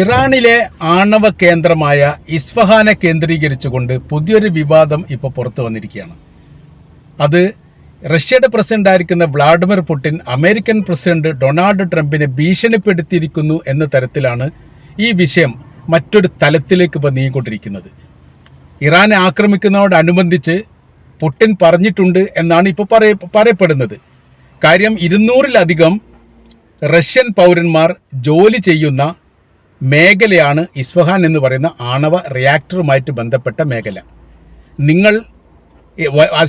ഇറാനിലെ ആണവ കേന്ദ്രമായ ഇസ്ഫഹാനെ കേന്ദ്രീകരിച്ചുകൊണ്ട് പുതിയൊരു വിവാദം ഇപ്പോൾ പുറത്തു വന്നിരിക്കുകയാണ്. അത് റഷ്യയുടെ പ്രസിഡന്റായിരിക്കുന്ന Vladimir Putin American president Donald ട്രംപിനെ ഭീഷണിപ്പെടുത്തിയിരിക്കുന്നു എന്ന തരത്തിലാണ് ഈ വിഷയം മറ്റൊരു തലത്തിലേക്ക് ഇപ്പോൾ നീങ്ങിക്കൊണ്ടിരിക്കുന്നത്. ഇറാനെ ആക്രമിക്കുന്നതോടനുബന്ധിച്ച് പുടിൻ പറഞ്ഞിട്ടുണ്ട് എന്നാണ് ഇപ്പോൾ പറയപ്പെടുന്നത്. കാര്യം 200-ലധികം റഷ്യൻ പൗരന്മാർ ജോലി ചെയ്യുന്ന മേഖലയാണ് ഇസ്ഫഹാൻ എന്ന് പറയുന്ന ആണവ റിയാക്ടറുമായിട്ട് ബന്ധപ്പെട്ട മേഖല. നിങ്ങൾ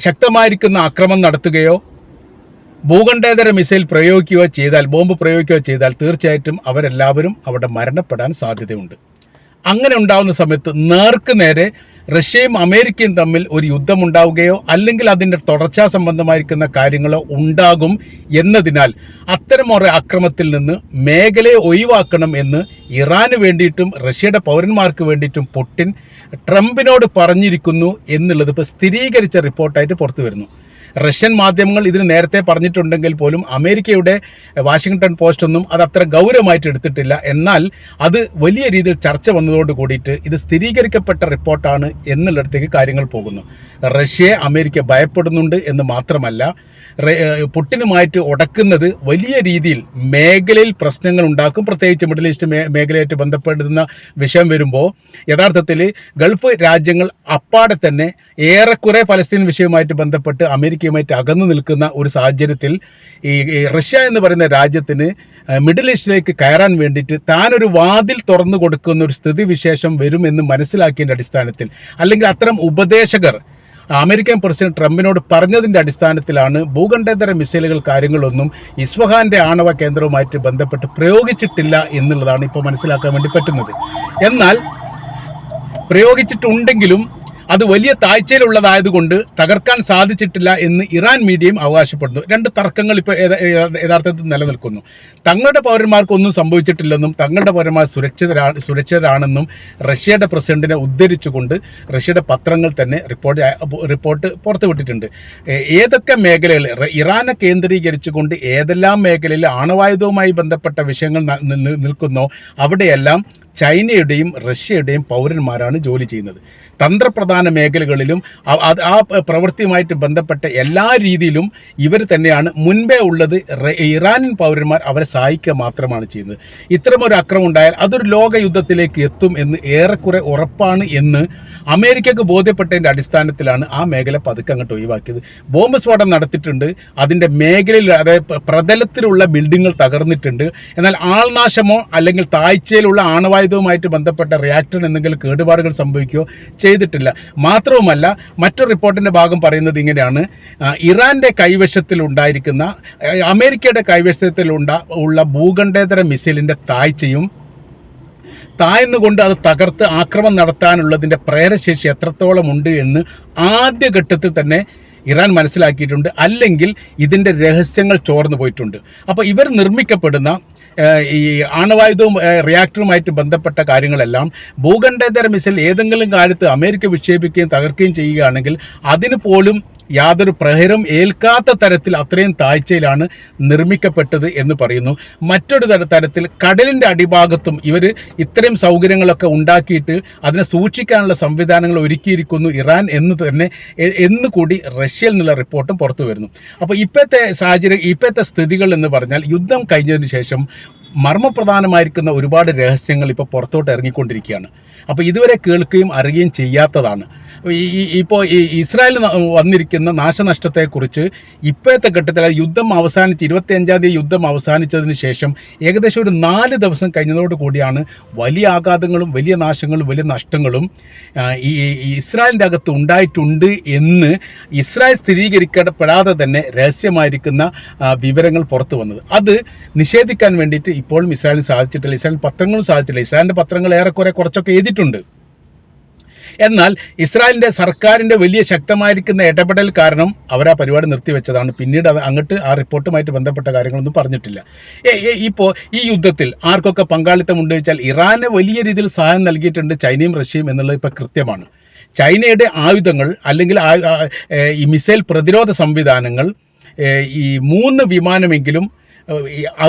ശക്തമായിരിക്കുന്ന ആക്രമണം നടത്തുകയോ ഭൂഖണ്ഡേതര മിസൈൽ പ്രയോഗിക്കുകയോ ചെയ്താൽ, ബോംബ് പ്രയോഗിക്കുകയോ ചെയ്താൽ തീർച്ചയായിട്ടും അവരെല്ലാവരും അവിടെ മരണപ്പെടാൻ സാധ്യതയുണ്ട്. അങ്ങനെ ഉണ്ടാകുന്ന സമയത്ത് നേർക്ക് നേരെ റഷ്യയും അമേരിക്കയും തമ്മിൽ ഒരു യുദ്ധമുണ്ടാവുകയോ അല്ലെങ്കിൽ അതിൻ്റെ തുടർച്ചാ സംബന്ധമായിരിക്കുന്ന കാര്യങ്ങളോ ഉണ്ടാകും എന്നതിനാൽ അത്തരം ഒരു ആക്രമണത്തിൽ നിന്ന് മേഖലയെ ഒഴിവാക്കണം എന്ന് ഇറാന് വേണ്ടിയിട്ടും റഷ്യയുടെ പൗരന്മാർക്ക് വേണ്ടിയിട്ടും പുടിൻ ട്രംപിനോട് പറഞ്ഞിരിക്കുന്നു എന്നുള്ളത് ഇപ്പോൾ സ്ഥിരീകരിച്ച റിപ്പോർട്ടായിട്ട് പുറത്തു വരുന്നു. റഷ്യൻ മാധ്യമങ്ങൾ ഇതിന് നേരത്തെ പറഞ്ഞിട്ടുണ്ടെങ്കിൽ പോലും അമേരിക്കയുടെ വാഷിങ്ടൺ പോസ്റ്റ് ഒന്നും അത് അത്ര ഗൗരവമായിട്ട് എടുത്തിട്ടില്ല. എന്നാൽ അത് വലിയ രീതിയിൽ ചർച്ച വന്നതോട് കൂടിയിട്ട് ഇത് സ്ഥിരീകരിക്കപ്പെട്ട റിപ്പോർട്ടാണ് എന്നുള്ളിടത്തേക്ക് കാര്യങ്ങൾ പോകുന്നു. റഷ്യയെ അമേരിക്ക ഭയപ്പെടുന്നുണ്ട് എന്ന് മാത്രമല്ല, പുടിനുമായിട്ട് ഉടക്കുന്നത് വലിയ രീതിയിൽ മേഖലയിൽ പ്രശ്നങ്ങൾ ഉണ്ടാക്കും. പ്രത്യേകിച്ച് മിഡിൽ ഈസ്റ്റ് മേഖലയായിട്ട് ബന്ധപ്പെടുന്ന വിഷയം വരുമ്പോൾ യഥാർത്ഥത്തിൽ ഗൾഫ് രാജ്യങ്ങൾ അപ്പാടെ തന്നെ ഏറെക്കുറെ പലസ്തീൻ വിഷയവുമായിട്ട് ബന്ധപ്പെട്ട് അമേരിക്കയുമായിട്ട് അകന്നു നിൽക്കുന്ന ഒരു സാഹചര്യത്തിൽ ഈ റഷ്യ എന്ന് പറയുന്ന രാജ്യത്തിന് മിഡിൽ ഈസ്റ്റിലേക്ക് കയറാൻ വേണ്ടിയിട്ട് താനൊരു വാതിൽ തുറന്നു കൊടുക്കുന്ന ഒരു സ്ഥിതിവിശേഷം വരുമെന്ന് മനസ്സിലാക്കിയതിൻ്റെ അടിസ്ഥാനത്തിൽ, അല്ലെങ്കിൽ അത്തരം ഉപദേശകർ അമേരിക്കൻ പ്രസിഡന്റ് ട്രംപിനോട് പറഞ്ഞതിൻ്റെ അടിസ്ഥാനത്തിലാണ് ഭൂഖണ്ഡേതര മിസൈലുകൾ കാര്യങ്ങളൊന്നും ഇസ്ഫഹാന്റെ ആണവ കേന്ദ്രവുമായിട്ട് ബന്ധപ്പെട്ട് പ്രയോഗിച്ചിട്ടില്ല എന്നുള്ളതാണ് ഇപ്പോൾ മനസ്സിലാക്കാൻ വേണ്ടി പറ്റുന്നത്. എന്നാൽ പ്രയോഗിച്ചിട്ടുണ്ടെങ്കിലും അത് വലിയ താഴ്ചയിലുള്ളതായതുകൊണ്ട് തകർക്കാൻ സാധിച്ചിട്ടില്ല എന്ന് ഇറാൻ മീഡിയയും അവകാശപ്പെടുന്നു. രണ്ട് തർക്കങ്ങൾ ഇപ്പോൾ യഥാർത്ഥത്തിൽ നിലനിൽക്കുന്നു. തങ്ങളുടെ പൗരന്മാർക്കൊന്നും സംഭവിച്ചിട്ടില്ലെന്നും തങ്ങളുടെ പൗരന്മാർ സുരക്ഷിതരാണെന്നും റഷ്യയുടെ പ്രസിഡന്റിനെ ഉദ്ധരിച്ചുകൊണ്ട് റഷ്യയുടെ പത്രങ്ങൾ തന്നെ റിപ്പോർട്ട് പുറത്തുവിട്ടിട്ടുണ്ട്. ഏതൊക്കെ മേഖലകൾ ഇറാനെ കേന്ദ്രീകരിച്ചുകൊണ്ട് ഏതെല്ലാം മേഖലയിൽ ആണവായുധവുമായി ബന്ധപ്പെട്ട വിഷയങ്ങൾ നിൽക്കുന്നോ അവിടെയെല്ലാം ചൈനയുടെയും റഷ്യയുടെയും പൗരന്മാരാണ് ജോലി ചെയ്യുന്നത്. തന്ത്രപ്രധാന മേഖലകളിലും ആ പ്രവൃത്തിയുമായിട്ട് ബന്ധപ്പെട്ട എല്ലാ രീതിയിലും ഇവർ തന്നെയാണ് മുൻപേ ഉള്ളത്. ഇറാനിയൻ പൗരന്മാർ അവരെ സഹായിക്കുക മാത്രമാണ് ചെയ്യുന്നത്. ഇത്തരമൊരു ആക്രമണം ഉണ്ടായാൽ അതൊരു ലോക യുദ്ധത്തിലേക്ക് എത്തും എന്ന് ഏറെക്കുറെ ഉറപ്പാണ് എന്ന് അമേരിക്കക്ക് ബോധ്യപ്പെട്ടതിൻ്റെ അടിസ്ഥാനത്തിലാണ് ആ മേഖല പതുക്കെ അങ്ങോട്ട് ഒഴിവാക്കിയത്. ബോംബ് സ്ഫോടനം നടത്തിയിട്ടുണ്ട്. അതിൻ്റെ മേഖലയിൽ, അതായത് പ്രതലത്തിലുള്ള ബിൽഡിങ്ങുകൾ തകർന്നിട്ടുണ്ട്. എന്നാൽ ആൾനാശമോ അല്ലെങ്കിൽ താഴ്ചയിലുള്ള ആണവായുധവുമായിട്ട് ബന്ധപ്പെട്ട റിയാക്ടറിന് എന്തെങ്കിലും കേടുപാടുകൾ സംഭവിക്കുകയോ ചെയ്തിട്ടില്ല. മാത്രവുമല്ല, മറ്റൊരു റിപ്പോർട്ടിൻ്റെ ഭാഗം പറയുന്നത് ഇങ്ങനെയാണ്: ഇറാൻ്റെ കൈവശത്തിലുണ്ടായിരിക്കുന്ന, അമേരിക്കയുടെ കൈവശത്തിലുള്ള ഭൂഖണ്ഡേതര മിസൈലിൻ്റെ താഴ്ചയും താഴ്ന്നുകൊണ്ട് അത് തകർത്ത് ആക്രമണം നടത്താനുള്ളതിൻ്റെ പ്രേരശേഷി എത്രത്തോളം ഉണ്ട് എന്ന് ആദ്യഘട്ടത്തിൽ തന്നെ ഇറാൻ മനസ്സിലാക്കിയിട്ടുണ്ട്. അല്ലെങ്കിൽ ഇതിൻ്റെ രഹസ്യങ്ങൾ ചോർന്നു പോയിട്ടുണ്ട്. അപ്പോൾ ഇവർ നിർമ്മിക്കപ്പെടുന്ന ഈ ആണവായുധവും റിയാക്ടറുമായിട്ട് ബന്ധപ്പെട്ട കാര്യങ്ങളെല്ലാം ഭൂഖണ്ഡേതര മിസൈൽ ഏതെങ്കിലും കാലത്ത് അമേരിക്ക വിക്ഷേപിക്കുകയും തകർക്കുകയും ചെയ്യുകയാണെങ്കിൽ അതിന് പോലും യാതൊരു പ്രഹരം ഏൽക്കാത്ത തരത്തിൽ അത്രയും താഴ്ചയിലാണ് നിർമ്മിക്കപ്പെട്ടത് എന്ന് പറയുന്നു. മറ്റൊരു തരത്തിൽ കടലിൻ്റെ അടിഭാഗത്തും ഇവർ ഇത്രയും സൗകര്യങ്ങളൊക്കെ ഉണ്ടാക്കിയിട്ട് അതിനെ സൂക്ഷിക്കാനുള്ള സംവിധാനങ്ങൾ ഒരുക്കിയിരിക്കുന്നു ഇറാൻ എന്ന് കൂടി റഷ്യയിൽ നിന്നുള്ള റിപ്പോർട്ടും പുറത്തു വരുന്നു. അപ്പോൾ ഇപ്പോഴത്തെ സാഹചര്യം, ഇപ്പോഴത്തെ സ്ഥിതികൾ എന്ന് പറഞ്ഞാൽ യുദ്ധം കഴിഞ്ഞതിന് ശേഷം മർമ്മപ്രധാനമായിരിക്കുന്ന ഒരുപാട് രഹസ്യങ്ങൾ ഇപ്പോൾ പുറത്തോട്ട് ഇറങ്ങിക്കൊണ്ടിരിക്കുകയാണ്. അപ്പോൾ ഇതുവരെ കേൾക്കുകയും അറിയുകയും ചെയ്യാത്തതാണ്. ഇപ്പോൾ ഈ ഇസ്രായേലിൽ വന്നിരിക്കുന്ന നാശനഷ്ടത്തെക്കുറിച്ച് ഇപ്പോഴത്തെ ഘട്ടത്തിൽ യുദ്ധം അവസാനിച്ച് 25-ാം തീയതി യുദ്ധം അവസാനിച്ചതിന് ശേഷം ഏകദേശം ഒരു 4 ദിവസം കഴിഞ്ഞതോടു കൂടിയാണ് വലിയ ആഘാതങ്ങളും വലിയ നാശങ്ങളും വലിയ നഷ്ടങ്ങളും ഈ ഇസ്രായേലിൻ്റെ അകത്ത് ഉണ്ടായിട്ടുണ്ട് എന്ന് ഇസ്രായേൽ സ്ഥിരീകരിക്കപ്പെടാതെ തന്നെ രഹസ്യമായിരിക്കുന്ന വിവരങ്ങൾ പുറത്തു വന്നത്. അത് നിഷേധിക്കാൻ വേണ്ടിയിട്ട് ഇപ്പോഴും ഇസ്രായേലിന് സാധിച്ചിട്ടില്ല. ഇസ്രായേൽ പത്രങ്ങളും സാധിച്ചിട്ടില്ല. ഇസ്രായേലിൻ്റെ പത്രങ്ങൾ കുറച്ചൊക്കെ എഴുതിയിട്ടുണ്ട്. എന്നാൽ ഇസ്രായേലിൻ്റെ സർക്കാരിൻ്റെ വലിയ ശക്തമായിരിക്കുന്ന ഇടപെടൽ കാരണം അവർ ആ പരിപാടി നിർത്തിവെച്ചതാണ്. പിന്നീട് അങ്ങോട്ട് ആ റിപ്പോർട്ടുമായിട്ട് ബന്ധപ്പെട്ട കാര്യങ്ങളൊന്നും പറഞ്ഞിട്ടില്ല. ഇപ്പോൾ ഈ യുദ്ധത്തിൽ ആർക്കൊക്കെ പങ്കാളിത്തമുണ്ട് വെച്ചാൽ ഇറാന് വലിയ രീതിയിൽ സഹായം നൽകിയിട്ടുണ്ട് ചൈനയും റഷ്യയും എന്നുള്ളത് ഇപ്പോൾ കൃത്യമാണ്. ചൈനയുടെ ആയുധങ്ങൾ അല്ലെങ്കിൽ ഈ മിസൈൽ പ്രതിരോധ സംവിധാനങ്ങൾ ഈ 3 വിമാനമെങ്കിലും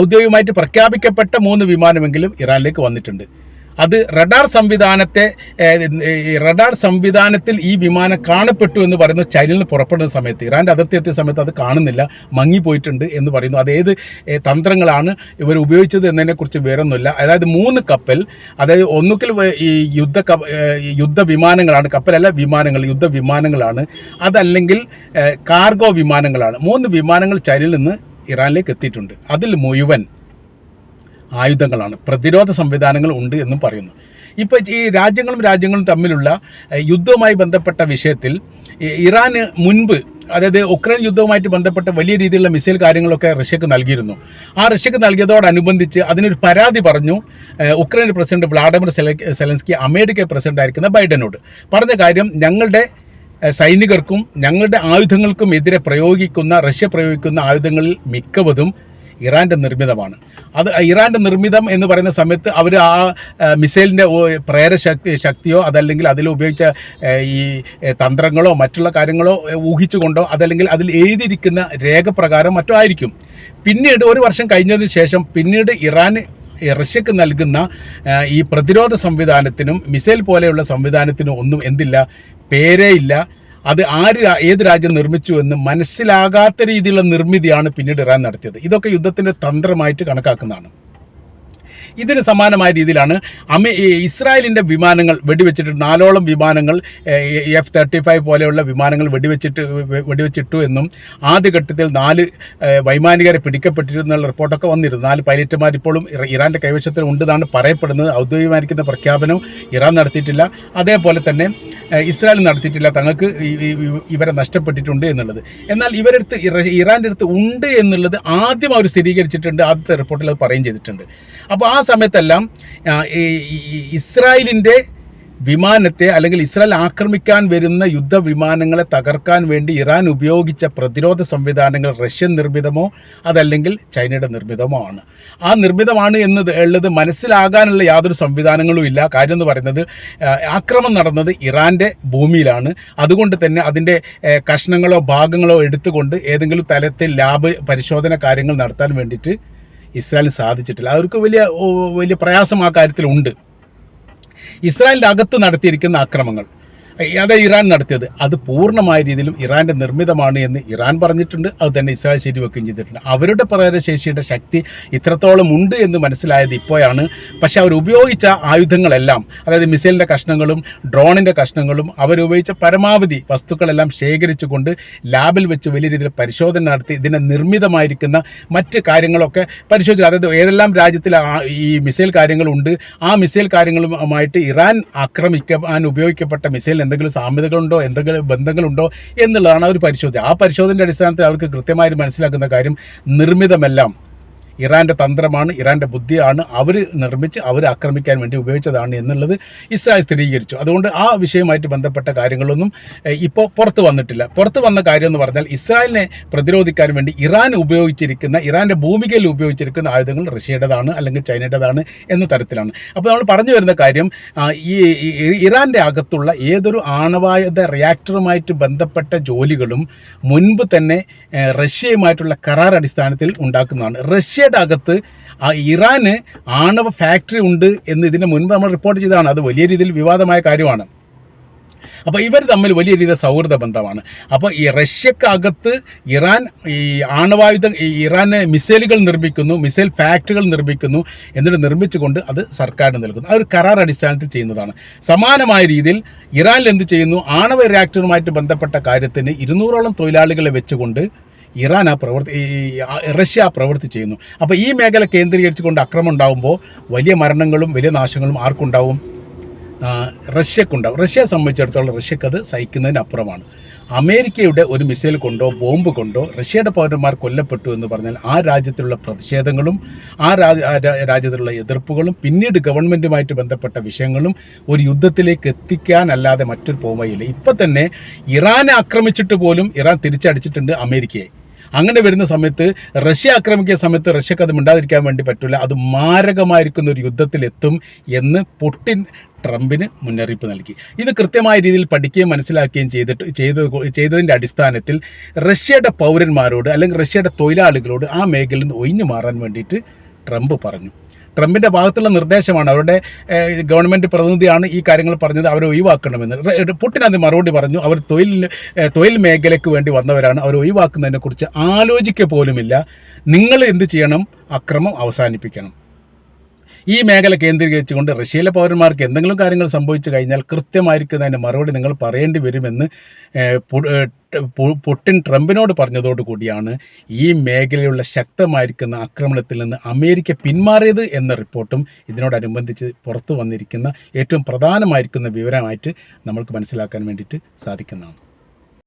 ഔദ്യോഗികമായിട്ട് പ്രഖ്യാപിക്കപ്പെട്ട 3 വിമാനമെങ്കിലും ഇറാനിലേക്ക് വന്നിട്ടുണ്ട്. അത് റഡാർ സംവിധാനത്തിൽ ഈ വിമാനം കാണപ്പെട്ടു എന്ന് പറയുന്നത് ചൈനയിൽ നിന്ന് പുറപ്പെടുന്ന സമയത്ത്, ഇറാൻ്റെ അതിർത്തി എത്തിയ സമയത്ത് അത് കാണുന്നില്ല, മങ്ങിപ്പോയിട്ടുണ്ട് എന്ന് പറയുന്നു. അത് ഏത് തന്ത്രങ്ങളാണ് ഇവർ ഉപയോഗിച്ചത് എന്നതിനെക്കുറിച്ച് വിവരമൊന്നുമില്ല. അതായത് 3 കപ്പൽ, അതായത് ഒന്നുകിൽ ഈ യുദ്ധവിമാനങ്ങളാണ്, കപ്പലല്ല വിമാനങ്ങൾ, യുദ്ധവിമാനങ്ങളാണ്, അതല്ലെങ്കിൽ കാർഗോ വിമാനങ്ങളാണ്. 3 വിമാനങ്ങൾ ചൈനയിൽ നിന്ന് ഇറാനിലേക്ക് എത്തിയിട്ടുണ്ട്. അതിൽ മുഴുവൻ ആയുധങ്ങളാണ്, പ്രതിരോധ സംവിധാനങ്ങൾ ഉണ്ട് എന്നും പറയുന്നു. ഇപ്പോൾ ഈ രാജ്യങ്ങളും തമ്മിലുള്ള യുദ്ധവുമായി ബന്ധപ്പെട്ട വിഷയത്തിൽ ഇറാന് മുൻപ്, അതായത് ഉക്രൈൻ യുദ്ധവുമായിട്ട് ബന്ധപ്പെട്ട വലിയ രീതിയിലുള്ള മിസൈൽ കാര്യങ്ങളൊക്കെ റഷ്യക്ക് നൽകിയിരുന്നു. ആ റഷ്യക്ക് നൽകിയതോടനുബന്ധിച്ച് അതിനൊരു പരാതി പറഞ്ഞു Ukraine president Vladimir Zelensky America president ആയിരിക്കുന്ന ബൈഡനോട്. പറഞ്ഞ കാര്യം, ഞങ്ങളുടെ സൈനികർക്കും ഞങ്ങളുടെ ആയുധങ്ങൾക്കും എതിരെ റഷ്യ പ്രയോഗിക്കുന്ന ആയുധങ്ങളിൽ മിക്കവതും ഇറാൻ്റെ നിർമ്മിതമാണ്. അത് ഇറാൻ്റെ നിർമ്മിതം എന്ന് പറയുന്ന സമയത്ത് അവർ ആ മിസൈലിൻ്റെ ശക്തിയോ അതല്ലെങ്കിൽ അതിൽ ഉപയോഗിച്ച ഈ തന്ത്രങ്ങളോ മറ്റുള്ള കാര്യങ്ങളോ ഊഹിച്ചുകൊണ്ടോ അതല്ലെങ്കിൽ അതിൽ എഴുതിയിരിക്കുന്ന രേഖപ്രകാരം മറ്റോ ആയിരിക്കും. പിന്നീട് 1 വർഷം കഴിഞ്ഞതിന് ശേഷം പിന്നീട് ഇറാൻ റഷ്യക്ക് നൽകുന്ന ഈ പ്രതിരോധ സംവിധാനത്തിനും മിസൈൽ പോലെയുള്ള സംവിധാനത്തിനും ഒന്നും എന്തില്ല, പേരേ ഇല്ല. അത് ഏത് രാജ്യം നിർമ്മിച്ചു എന്ന് മനസ്സിലാകാത്ത രീതിയിലുള്ള നിർമ്മിതിയാണ് പിന്നീട് ഇറാൻ നടത്തിയത്. ഇതൊക്കെ യുദ്ധത്തിൻ്റെ തന്ത്രമായിട്ട് കണക്കാക്കുന്നതാണ്. ഇതിന് സമാനമായ രീതിയിലാണ് ഇസ്രായേലിൻ്റെ വിമാനങ്ങൾ വെടിവെച്ചിട്ട് 4ഓളം വിമാനങ്ങൾ F-35 പോലെയുള്ള വിമാനങ്ങൾ വെടിവെച്ചിട്ടു എന്നും ആദ്യഘട്ടത്തിൽ 4 വൈമാനികരെ പിടിക്കപ്പെട്ടിരുന്നുള്ള റിപ്പോർട്ടൊക്കെ വന്നിരുന്നു. 4 പൈലറ്റുമാർ ഇപ്പോഴും ഇറാൻ്റെ കൈവശത്തിൽ ഉണ്ടെന്നാണ് പറയപ്പെടുന്നത്. ഔദ്യോഗികമായിരിക്കുന്ന പ്രഖ്യാപനം ഇറാൻ നടത്തിയിട്ടില്ല, അതേപോലെ തന്നെ ഇസ്രായേൽ നടത്തിയിട്ടില്ല, തങ്ങൾക്ക് ഇവരെ നഷ്ടപ്പെട്ടിട്ടുണ്ട് എന്നുള്ളത്. എന്നാൽ ഇറാൻ്റെ അടുത്ത് ഉണ്ട് എന്നുള്ളത് ആദ്യം അവർ സ്ഥിരീകരിച്ചിട്ടുണ്ട്, ആദ്യത്തെ റിപ്പോർട്ടിൽ അത് പറയുകയും ചെയ്തിട്ടുണ്ട്. അപ്പോൾ ആ സമയത്തെല്ലാം ഇസ്രായേലിൻ്റെ വിമാനത്തെ അല്ലെങ്കിൽ ഇസ്രായേൽ ആക്രമിക്കാൻ വരുന്ന യുദ്ധവിമാനങ്ങളെ തകർക്കാൻ വേണ്ടി ഇറാൻ ഉപയോഗിച്ച പ്രതിരോധ സംവിധാനങ്ങൾ റഷ്യൻ നിർമ്മിതമോ അതല്ലെങ്കിൽ ചൈനയുടെ നിർമ്മിതമോ ആണ്. ആ നിർമ്മിതമാണ് ഉള്ളത് മനസ്സിലാകാനുള്ള യാതൊരു സംവിധാനങ്ങളും ഇല്ല. കാര്യം എന്ന് പറയുന്നത്, ആക്രമണം നടന്നത് ഇറാൻ്റെ ഭൂമിയിലാണ്. അതുകൊണ്ട് തന്നെ അതിൻ്റെ കഷ്ണങ്ങളോ ഭാഗങ്ങളോ എടുത്തുകൊണ്ട് ഏതെങ്കിലും തലത്തിൽ ലാബ് പരിശോധന കാര്യങ്ങൾ നടത്താൻ വേണ്ടിയിട്ട് ഇസ്രായേലിന് സാധിച്ചിട്ടില്ല. അവർക്ക് വലിയ പ്രയാസം ആ കാര്യത്തിലുണ്ട്. ഇസ്രായേലിൻ്റെ അകത്ത് നടത്തിയിരിക്കുന്ന ആക്രമണങ്ങൾ, അത് ഇറാൻ നടത്തിയത്, അത് പൂർണ്ണമായ രീതിയിലും ഇറാൻ്റെ നിർമ്മിതമാണ് എന്ന് ഇറാൻ പറഞ്ഞിട്ടുണ്ട്. അത് തന്നെ ഇസ്രായേൽ ശരിവെക്കുകയും ചെയ്തിട്ടുണ്ട്. അവരുടെ പ്രകടനശേഷിയുടെ ശക്തി ഇത്രത്തോളം ഉണ്ട് എന്ന് മനസ്സിലായത് ഇപ്പോഴാണ്. പക്ഷെ അവർ ഉപയോഗിച്ച ആയുധങ്ങളെല്ലാം, അതായത് മിസൈലിൻ്റെ കഷ്ണങ്ങളും ഡ്രോണിൻ്റെ കഷ്ണങ്ങളും അവരുപയോഗിച്ച പരമാവധി വസ്തുക്കളെല്ലാം ശേഖരിച്ചുകൊണ്ട് ലാബിൽ വെച്ച് വലിയ രീതിയിൽ പരിശോധന നടത്തി ഇതിനെ നിർമ്മിതമായിരിക്കുന്ന മറ്റ് കാര്യങ്ങളൊക്കെ പരിശോധിച്ചു. അതായത് ഏതെല്ലാം രാജ്യത്തിൽ ഈ മിസൈൽ കാര്യങ്ങളുണ്ട്, ആ മിസൈൽ കാര്യങ്ങളുമായിട്ട് ഇറാൻ ആക്രമിക്കാൻ ഉപയോഗിക്കപ്പെട്ട മിസൈൽ എന്തെങ്കിലും സാമ്യതകളുണ്ടോ, എന്തെങ്കിലും ബന്ധങ്ങളുണ്ടോ എന്നുള്ളതാണ് അവർ പരിശോധിച്ചത്. ആ പരിശോധനയുടെ അടിസ്ഥാനത്തിൽ അവർക്ക് കൃത്യമായി മനസ്സിലാക്കുന്ന കാര്യം, നിർമ്മിതമെല്ലാം ഇറാൻ്റെ തന്ത്രമാണ്, ഇറാൻ്റെ ബുദ്ധിയാണ്, അവർ നിർമ്മിച്ച് അവർ ആക്രമിക്കാൻ വേണ്ടി ഉപയോഗിച്ചതാണ് എന്നുള്ളത് ഇസ്രായേൽ സ്ഥിരീകരിച്ചു. അതുകൊണ്ട് ആ വിഷയവുമായിട്ട് ബന്ധപ്പെട്ട കാര്യങ്ങളൊന്നും ഇപ്പോൾ പുറത്ത് വന്നിട്ടില്ല. പുറത്ത് വന്ന കാര്യം എന്ന് പറഞ്ഞാൽ, ഇസ്രായേലിനെ പ്രതിരോധിക്കാൻ വേണ്ടി ഇറാൻ്റെ ഭൂമികയിൽ ഉപയോഗിച്ചിരിക്കുന്ന ആയുധങ്ങൾ റഷ്യയുടേതാണ് അല്ലെങ്കിൽ ചൈനയുടേതാണ് എന്ന തരത്തിലാണ്. അപ്പോൾ നമ്മൾ പറഞ്ഞു വരുന്ന കാര്യം, ഈ ഇറാൻ്റെ അകത്തുള്ള ഏതൊരു ആണവായുധ റിയാക്ടറുമായിട്ട് ബന്ധപ്പെട്ട ജോലികളും മുൻപ് തന്നെ റഷ്യയുമായിട്ടുള്ള കരാർ അടിസ്ഥാനത്തിൽ ഉണ്ടാക്കുന്നതാണ്. റഷ്യയുടെ അകത്ത് ഇറാന് ആണവ ഫാക്ടറി ഉണ്ട് എന്ന് ഇതിന് മുൻപ് നമ്മൾ റിപ്പോർട്ട് ചെയ്തതാണ്. അത് വലിയ രീതിയിൽ വിവാദമായ കാര്യമാണ്. അപ്പോൾ ഇവർ തമ്മിൽ വലിയ രീതിയിൽ സൗഹൃദ ബന്ധമാണ്. അപ്പോൾ ഈ റഷ്യക്കകത്ത് ഇറാൻ മിസൈലുകൾ നിർമ്മിക്കുന്നു, മിസൈൽ ഫാക്ടറികൾ നിർമ്മിക്കുന്നു, എന്നിട്ട് നിർമ്മിച്ചുകൊണ്ട് അത് സർക്കാരിന് നൽകുന്നു. അത് ഒരു കരാർ അടിസ്ഥാനത്തിൽ ചെയ്യുന്നതാണ്. സമാനമായ രീതിയിൽ ഇറാനിൽ എന്ത് ചെയ്യുന്നു, ആണവ റിയാക്ടറുമായിട്ട് ബന്ധപ്പെട്ട കാര്യത്തിന് 200ഓളം തൊഴിലാളികളെ വെച്ചുകൊണ്ട് റഷ്യ പ്രവൃത്തി ചെയ്യുന്നു. അപ്പോൾ ഈ മേഖല കേന്ദ്രീകരിച്ചുകൊണ്ട് ആക്രമണം ഉണ്ടാകുമ്പോൾ വലിയ മരണങ്ങളും വലിയ നാശങ്ങളും ആർക്കുണ്ടാവും? റഷ്യക്കുണ്ടാവും. റഷ്യയെ സംബന്ധിച്ചിടത്തോളം റഷ്യക്കത് സഹിക്കുന്നതിനപ്പുറമാണ്. അമേരിക്കയുടെ ഒരു മിസൈൽ കൊണ്ടോ ബോംബ് കൊണ്ടോ റഷ്യയുടെ പൗരന്മാർ കൊല്ലപ്പെട്ടു എന്ന് പറഞ്ഞാൽ ആ രാജ്യത്തിലുള്ള പ്രതിഷേധങ്ങളും ആ രാജ്യത്തിലുള്ള എതിർപ്പുകളും പിന്നീട് ഗവൺമെൻറ്റുമായിട്ട് ബന്ധപ്പെട്ട വിഷയങ്ങളും ഒരു യുദ്ധത്തിലേക്ക് എത്തിക്കാനല്ലാതെ മറ്റൊരു പോംവഴിയില്ല. ഇപ്പം തന്നെ ഇറാനെ ആക്രമിച്ചിട്ട് പോലും ഇറാൻ തിരിച്ചടിച്ചിട്ടുണ്ട് അമേരിക്കയെ. അങ്ങനെ വരുന്ന സമയത്ത് റഷ്യ ആക്രമിക്കുന്ന സമയത്ത് റഷ്യക്ക് അത് മിണ്ടാതിരിക്കാൻ വേണ്ടി പറ്റില്ല. അത് മാരകമായിരിക്കുന്ന ഒരു യുദ്ധത്തിലെത്തും എന്ന് പുടിൻ ട്രംപിന് മുന്നറിയിപ്പ് നൽകി. ഇത് കൃത്യമായ രീതിയിൽ പഠിക്കുകയും മനസ്സിലാക്കുകയും ചെയ്തതിൻ്റെ അടിസ്ഥാനത്തിൽ റഷ്യയുടെ പൗരന്മാരോട് അല്ലെങ്കിൽ റഷ്യയുടെ തൊഴിലാളികളോട് ആ മേഖലയിൽ നിന്ന് ഒഴിഞ്ഞു മാറാൻ വേണ്ടിയിട്ട് ട്രംപ് പറഞ്ഞു. ട്രംപിൻ്റെ ഭാഗത്തുള്ള നിർദ്ദേശമാണ്, അവരുടെ ഗവൺമെൻറ് പ്രതിനിധിയാണ് ഈ കാര്യങ്ങൾ പറഞ്ഞത്, അവരെ ഒഴിവാക്കണമെന്ന്. പുടിൻ അത് മറുപടി പറഞ്ഞു, അവർ തൊഴിൽ മേഖലയ്ക്ക് വേണ്ടി വന്നവരാണ്, അവർ ഒഴിവാക്കുന്നതിനെക്കുറിച്ച് ആലോചിക്കുക പോലുമില്ല. നിങ്ങൾ എന്ത് ചെയ്യണം? അക്രമം അവസാനിപ്പിക്കണം. ഈ മേഖല കേന്ദ്രീകരിച്ചുകൊണ്ട് റഷ്യയിലെ പൗരന്മാർക്ക് എന്തെങ്കിലും കാര്യങ്ങൾ സംഭവിച്ചു കഴിഞ്ഞാൽ കൃത്യമായിരിക്കുന്നതിന് മറുപടി നിങ്ങൾ പറയേണ്ടി വരുമെന്ന് പുടിൻ ട്രംപിനോട് പറഞ്ഞതോടുകൂടിയാണ് ഈ മേഖലയിലുള്ള ശക്തമായിരിക്കുന്ന ആക്രമണത്തിൽ നിന്ന് അമേരിക്ക പിന്മാറിയത് എന്ന റിപ്പോർട്ടും ഇതിനോടനുബന്ധിച്ച് പുറത്തു വന്നിരിക്കുന്ന ഏറ്റവും പ്രധാനമായിരിക്കുന്ന വിവരമായിട്ട് നമ്മൾക്ക് മനസ്സിലാക്കാൻ വേണ്ടിയിട്ട് സാധിക്കുന്നതാണ്.